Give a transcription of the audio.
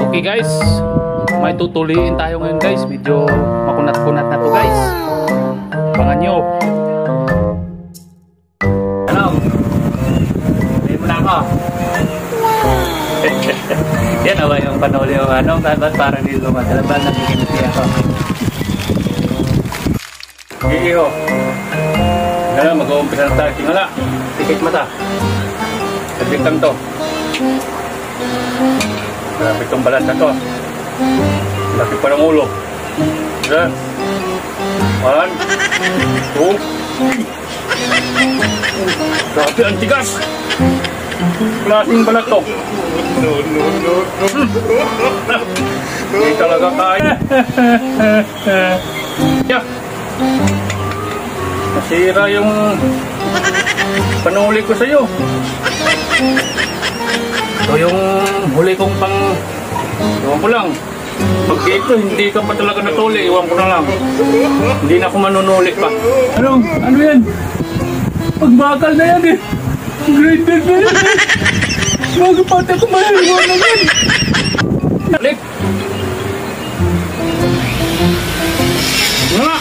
Okay guys, may tutuliin tayo ngayon guys. Medyo makunat-kunat na to guys. Abangan nyo. Ano? Hindi mo na ako. Yan na ba yung panuli o ano? Ba't parang dito matalabal na biginiti ako? Iiho. Kaya mag-uumpisa na tayo. Tingala. Tikit mata. Sabitan to. Grabe itong balat na to. Laki pa ng ulo. Yan. 1, 2. Grabe ang tigas. Klaseng balat to. Hindi talaga kaya. Yeah. Nasira yung panuli ko sa'yo. Ito yung huli kong iwan ko lang. Pag dito, hindi ka pa talaga natuli. Iwan ko na lang. Hindi na ako manunuli pa. Ano yan? Pagbakal na yan eh. Grinder na yan eh. Bago pati ako maiwan na yan. Balik. Nga.